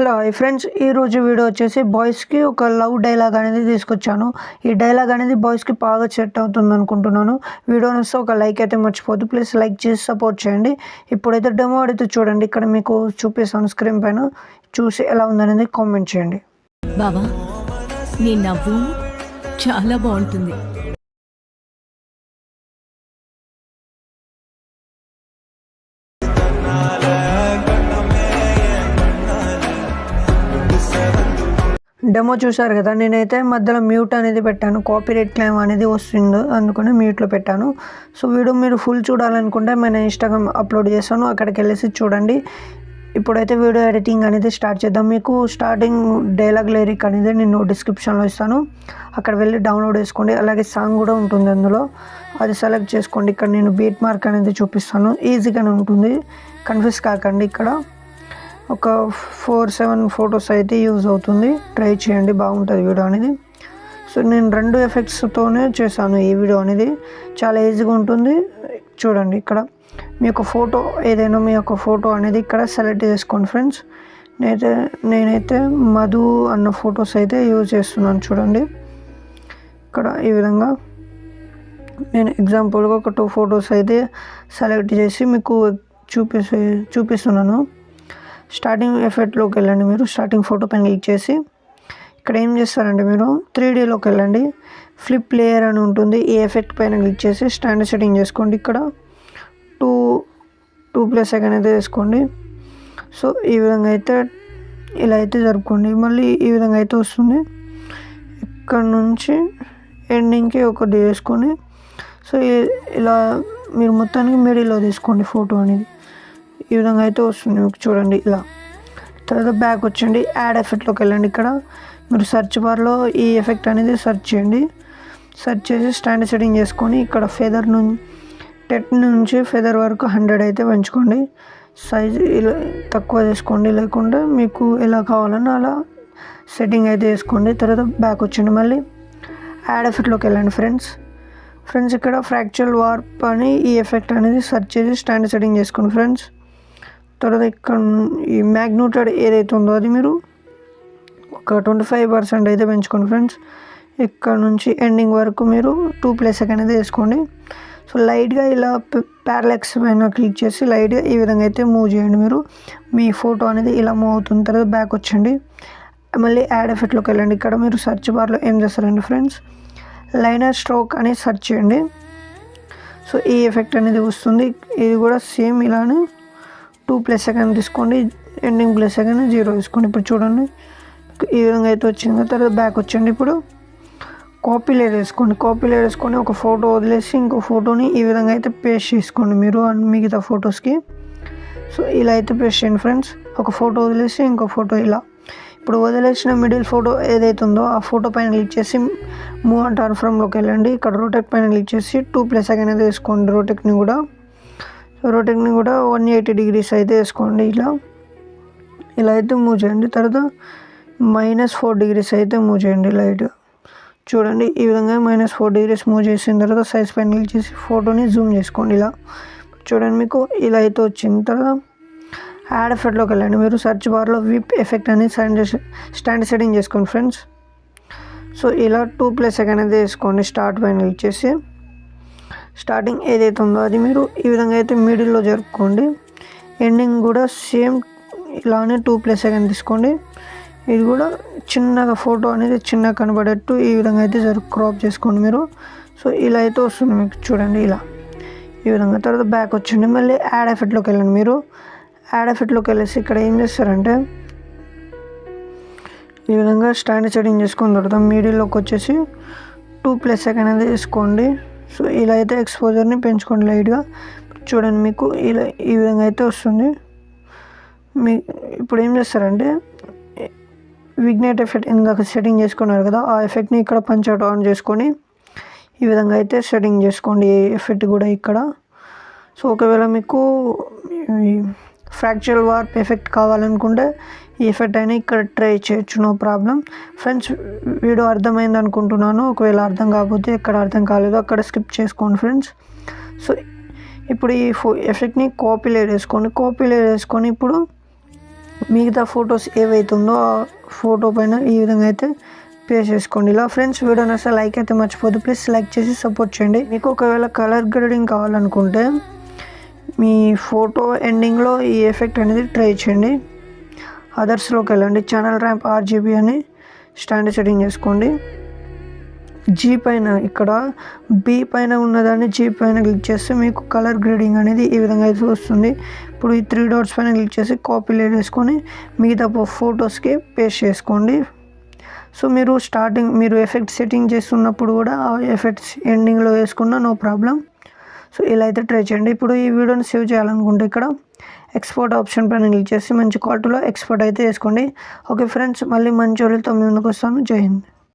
Hello friends, ఈరోజు video వచ్చేసి బాయ్స్కి ఒక లవ్ డైలాగ్ అనేది తీసుకొచ్చాను. ఈ డైలాగ్ అనేది బాయ్స్కి బాగా సెట్ అవుతుంది అనుకుంటున్నాను. వీడియో వస్తే ఒక లైక్ అయితే మర్చిపోద్దు. ప్లీజ్ లైక్ చేసి సపోర్ట్ చేయండి. ఇప్పుడైతే డెమో అయితే చూడండి. ఇక్కడ మీకు చూపిస్తాను స్క్రీన్ పైన. చూసి ఎలా ఉందనేది కామెంట్ చేయండి. బాబా, నీ నవ్వు చాలా బాగుంటుంది. డెమో చూసారు కదా, నేనైతే మధ్యలో మ్యూట్ అనేది పెట్టాను. కాపీరైట్ క్లెయిమ్ అనేది వస్తుంది, అందుకని మ్యూట్లో పెట్టాను. సో వీడియో మీరు ఫుల్ చూడాలనుకుంటే మన ఇన్స్టాగ్రామ్ అప్లోడ్ చేస్తాను, అక్కడికి వెళ్ళేసి చూడండి. ఇప్పుడైతే వీడియో ఎడిటింగ్ అనేది స్టార్ట్ చేద్దాం. మీకు స్టార్టింగ్ డైలాగ్ లిరిక్ అనేది నేను డిస్క్రిప్షన్లో ఇస్తాను, అక్కడ వెళ్ళి డౌన్లోడ్ చేసుకోండి. అలాగే సాంగ్ కూడా ఉంటుంది అందులో, అది సెలెక్ట్ చేసుకోండి. ఇక్కడ నేను బీట్ మార్క్ అనేది చూపిస్తాను, ఈజీగానే ఉంటుంది, కన్ఫ్యూజ్ కాకండి. ఇక్కడ ఒక 4-7 ఫొటోస్ అయితే యూజ్ అవుతుంది, ట్రై చేయండి, బాగుంటుంది వీడియో అనేది. సో నేను 2 ఎఫెక్ట్స్తోనే చేశాను ఈ వీడియో అనేది, చాలా ఈజీగా ఉంటుంది. చూడండి, ఇక్కడ మీ యొక్క ఫోటో ఏదైనా మీ యొక్క ఫోటో అనేది ఇక్కడ సెలెక్ట్ చేసుకోండి ఫ్రెండ్స్. నేనైతే మధు అన్న ఫొటోస్ అయితే యూజ్ చేస్తున్నాను. చూడండి, ఇక్కడ ఈ విధంగా నేను ఎగ్జాంపుల్గా ఒక 2 ఫొటోస్ అయితే సెలెక్ట్ చేసి మీకు చూపిస్తున్నాను. స్టార్టింగ్ ఎఫెక్ట్లోకి వెళ్ళండి. మీరు స్టార్టింగ్ ఫోటో పైన క్లిక్ చేసి ఇక్కడ ఏం చేస్తారంటే మీరు 3Dలోకి వెళ్ళండి. ఫ్లిప్ లేయర్ అని ఉంటుంది, ఈ ఎఫెక్ట్ పైన క్లిక్ చేసి స్టాండర్డ్ సెట్టింగ్ చేసుకోండి. ఇక్కడ 2+ అనేది వేసుకోండి. సో ఈ విధంగా అయితే ఇలా అయితే జరుపుకోండి. మళ్ళీ ఈ విధంగా అయితే వస్తుంది. ఇక్కడ నుంచి ఎండింగ్కి ఒకటి వేసుకొని, సో ఇలా మీరు మొత్తానికి మిడిల్లో తీసుకోండి ఫోటో అనేది. ఈ విధంగా అయితే వస్తుంది మీకు. చూడండి, ఇలా. తర్వాత బ్యాక్ వచ్చండి, యాడ్ ఎఫెక్ట్లోకి వెళ్ళండి. ఇక్కడ మీరు సెర్చ్ బార్లో ఈ ఎఫెక్ట్ అనేది సెర్చ్ చేయండి. సెర్చ్ చేసి స్టాండర్డ్ సెట్టింగ్ చేసుకొని ఇక్కడ ఫెదర్ నుంచి ఫెదర్ వరకు 100 అయితే పెంచుకోండి. సైజ్ ఇలా తక్కువ చేసుకోండి, లేకుంటే మీకు ఎలా కావాలన్నా అలా సెట్టింగ్ అయితే వేసుకోండి. తర్వాత బ్యాక్ వచ్చండి, మళ్ళీ యాడ్ ఎఫెక్ట్లోకి వెళ్ళండి ఫ్రెండ్స్. ఇక్కడ ఫ్రాక్చరల్ వార్ప్ అని ఈ ఎఫెక్ట్ అనేది సెర్చ్ చేసి స్టాండర్డ్ సెట్టింగ్ చేసుకోండి ఫ్రెండ్స్. తర్వాత ఇక్కడ ఈ మ్యాగ్నిట్యూడ్ ఏదైతే ఉందో అది మీరు ఒక 25% అయితే పెంచుకోండి ఫ్రెండ్స్. ఇక్కడ నుంచి ఎండింగ్ వరకు మీరు 2+ అనేది వేసుకోండి. సో లైట్గా ఇలా ప్యారలెక్స్ పైన క్లిక్ చేసి లైట్గా ఈ విధంగా అయితే మూవ్ చేయండి. మీరు మీ ఫోటో అనేది ఇలా మూవ్ అవుతుంది. తర్వాత బ్యాక్ వచ్చండి, మళ్ళీ యాడ్ ఎఫెక్ట్లోకి వెళ్ళండి. ఇక్కడ మీరు సెర్చ్ బార్లో ఏం చేస్తారండి ఫ్రెండ్స్, లైనర్ స్ట్రోక్ అని సెర్చ్ చేయండి. సో ఈ ఎఫెక్ట్ అనేది వస్తుంది. ఇది కూడా సేమ్ ఇలానే 2+ తీసుకోండి, ఎండింగ్ +, 0 తీసుకోండి. ఇప్పుడు చూడండి, ఈ విధంగా అయితే వచ్చింది. తర్వాత బ్యాక్ వచ్చండి. ఇప్పుడు కాపీ లేయర్ వేసుకోండి. ఒక ఫోటో వదిలేసి ఇంకో ఫోటోని ఈ విధంగా అయితే పేస్ట్ చేసుకోండి మీరు మిగతా ఫొటోస్కి. సో ఇలా అయితే పేస్ట్ చేయండి ఫ్రెండ్స్. ఒక ఫోటో వదిలేసి ఇంకో ఫోటో ఇలా. ఇప్పుడు వదిలేసిన మిడిల్ ఫోటో ఏదైతే ఉందో ఆ ఫోటో పైన క్లిక్ చేసి మూవ్ అండ్ టర్న్ ఫ్రమ్లోకి వెళ్ళండి. ఇక్కడ రోటెక్ట్ పైన క్లిక్ చేసి 2+ అనేది వేసుకోండి. రోటెక్ట్ని కూడా 180 degrees అయితే వేసుకోండి. ఇలా అయితే మూవ్ చేయండి. తర్వాత -4 degrees అయితే మూవ్ చేయండి లైట్గా. చూడండి, ఈ విధంగా -4 degrees మూవ్ చేసిన తర్వాత సైజ్ పైన క్లిక్ చేసి ఫోటోని జూమ్ చేసుకోండి. ఇలా చూడండి, మీకు ఇలా అయితే వచ్చింది. తర్వాత యాడ్ ఎఫెక్ట్లోకి వెళ్ళండి. మీరు సెర్చ్ బార్లో విప్ ఎఫెక్ట్ అనేది స్టాండర్డ్ సెట్టింగ్ చేసుకోండి ఫ్రెండ్స్. సో ఇలా 2+ అనేది వేసుకోండి. స్టార్ట్ పైన క్లిక్ చేసి స్టార్టింగ్ ఏదైతే ఉందో అది మీరు ఈ విధంగా అయితే మిడిల్లో జరుపుకోండి. ఎండింగ్ కూడా సేమ్ ఇలానే 2+ తీసుకోండి. ఇది కూడా చిన్నగా ఫోటో అనేది చిన్నగా కనబడేట్టు ఈ విధంగా అయితే క్రాప్ చేసుకోండి మీరు. సో ఇలా అయితే వస్తుంది మీకు. చూడండి, ఇలా ఈ విధంగా. తర్వాత బ్యాక్ వచ్చండి, మళ్ళీ యాడ్ ఎఫెక్ట్లోకి వెళ్ళండి. మీరు యాడ్ ఎఫెక్ట్లోకి వెళ్ళేసి ఇక్కడ ఏం చేస్తారంటే ఈ విధంగా స్టాండర్డ్ సెట్టింగ్ చేసుకున్న తర్వాత మిడిల్లోకి వచ్చేసి 2+ అనేది వేసుకోండి. సో ఇలా అయితే ఎక్స్పోజర్ని పెంచుకోండి లైట్గా. చూడండి, మీకు ఇలా ఈ విధంగా అయితే వస్తుంది. ఇప్పుడు ఏం చేస్తారంటే విగ్నేట్ ఎఫెక్ట్ ఇందాక సెట్టింగ్ చేసుకున్నారు కదా, ఆ ఎఫెక్ట్ని ఇక్కడ పంచ్ అవుట్ ఆన్ చేసుకొని ఈ విధంగా అయితే సెట్టింగ్ చేసుకోండి ఈ ఎఫెక్ట్ కూడా ఇక్కడ. సో ఒకవేళ మీకు ఫ్రాక్చరల్ వార్ప్ ఎఫెక్ట్ కావాలనుకుంటే ఈ ఎఫెక్ట్ అయినా ఇక్కడ ట్రై చేయొచ్చు, నో ప్రాబ్లం ఫ్రెండ్స్. వీడియో అర్థమైంది అనుకుంటున్నాను. ఒకవేళ అర్థం కాకపోతే ఎక్కడ అర్థం కాలేదో అక్కడ స్కిప్ చేసుకోండి ఫ్రెండ్స్. సో ఇప్పుడు ఈ ఎఫెక్ట్ని కాపీ లేయర్ వేసుకోండి. ఇప్పుడు మిగతా ఫొటోస్ ఏవైతుందో ఆ ఫోటో పైన ఈ విధంగా అయితే పేస్ట్ చేసుకోండి. ఇలా ఫ్రెండ్స్ వీడియో నచ్చితే లైక్ అయితే మర్చిపోద్దు, ప్లీజ్ లైక్ చేసి సపోర్ట్ చేయండి. మీకు ఒకవేళ కలర్ గ్రేడింగ్ కావాలనుకుంటే మీ ఫోటో ఎండింగ్లో ఈ ఎఫెక్ట్ అనేది ట్రై చేయండి. అదర్స్లోకి వెళ్ళండి, ఛానల్ ర్యాంప్ RGB అని స్టాండర్డ్ సెట్టింగ్ చేసుకోండి. G పైన ఇక్కడ B పైన ఉన్నదాన్ని G పైన క్లిక్ చేస్తే మీకు కలర్ గ్రేడింగ్ అనేది ఈ విధంగా అయితే వస్తుంది. ఇప్పుడు ఈ 3 డాట్స్ పైన క్లిక్ చేసి కాపీ లేయర్ వేసుకొని మిగతా ఫొటోస్కి పేస్ట్ చేసుకోండి. సో మీరు ఎఫెక్ట్ సెట్టింగ్ చేస్తున్నప్పుడు కూడా ఆ ఎఫెక్ట్స్ ఎండింగ్లో వేసుకున్నా నో ప్రాబ్లం. సో ఇలా అయితే ట్రై చేయండి. ఇప్పుడు ఈ వీడియోని సేవ్ చేయాలనుకుంటే ఇక్కడ ఎక్స్పోర్ట్ ఆప్షన్ పైన క్లిక్ చేసి మంచి క్వాలిటీలో ఎక్స్పోర్ట్ అయితే వేసుకోండి. ఓకే ఫ్రెండ్స్, మళ్ళీ మంచి వాళ్ళతో మీ ముందుకు వస్తాను. జై హింద్.